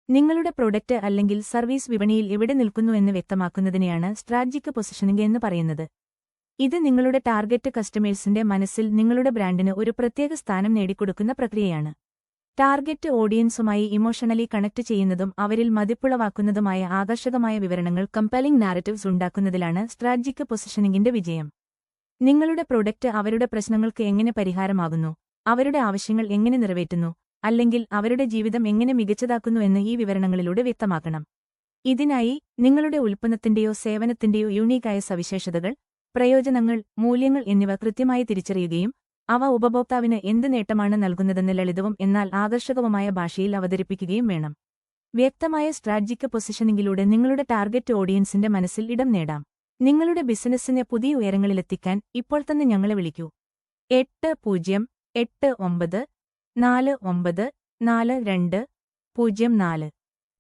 നിങ്ങളുടെ പ്രൊഡക്റ്റ് അല്ലെങ്കിൽ സർവീസ് വിപണിയിൽ എവിടെ നിൽക്കുന്നുവെന്ന് വ്യക്തമാക്കുന്നതിനെയാണ് സ്ട്രാറ്റജിക് പൊസിഷനിംഗ് എന്ന് പറയുന്നത്. ഇത് നിങ്ങളുടെ ടാർഗറ്റ് കസ്റ്റമേഴ്സിന്റെ മനസ്സിൽ നിങ്ങളുടെ ബ്രാൻഡിന് ഒരു പ്രത്യേക സ്ഥാനം നേടിക്കൊടുക്കുന്ന പ്രക്രിയയാണ്. ടാർഗറ്റ് ഓഡിയൻസുമായി ഇമോഷണലി കണക്ട് ചെയ്യുന്നതും അവരിൽ മതിപ്പുളവാക്കുന്നതുമായ ആകർഷകമായ വിവരണങ്ങൾ കമ്പലിംഗ് നാരറ്റീവ്സ് ഉണ്ടാക്കുന്നതിലാണ് സ്ട്രാറ്റജിക് പൊസിഷനിംഗിന്റെ വിജയം. നിങ്ങളുടെ പ്രൊഡക്റ്റ് അവരുടെ പ്രശ്നങ്ങൾക്ക് എങ്ങനെ പരിഹാരമാകുന്നു, അവരുടെ ആവശ്യങ്ങൾ എങ്ങനെ നിറവേറ്റുന്നു, അല്ലെങ്കിൽ അവരുടെ ജീവിതം എങ്ങനെ മികച്ചതാക്കുന്നു എന്ന് ഈ വിവരണങ്ങളിലൂടെ വ്യക്തമാക്കണം. ഇതിനായി നിങ്ങളുടെ ഉൽപ്പന്നത്തിന്റെയോ സേവനത്തിന്റെയോ യൂണീക്കായ സവിശേഷതകൾ, പ്രയോജനങ്ങൾ, മൂല്യങ്ങൾ എന്നിവ കൃത്യമായി തിരിച്ചറിയുകയും അവ ഉപഭോക്താവിന് എന്ത് നേട്ടമാണ് നൽകുന്നതെന്ന് ലളിതവും എന്നാൽ ആകർഷകവുമായ ഭാഷയിൽ അവതരിപ്പിക്കുകയും വേണം. വ്യക്തമായ സ്ട്രാറ്റജിക് പൊസിഷനിംഗിലൂടെ നിങ്ങളുടെ ടാർഗറ്റ് ഓഡിയൻസിന്റെ മനസ്സിൽ ഇടം നേടാം. നിങ്ങളുടെ ബിസിനസ്സിനെ പുതിയ ഉയരങ്ങളിലെത്തിക്കാൻ ഇപ്പോൾ തന്നെ ഞങ്ങളെ വിളിക്കൂ. 8089494204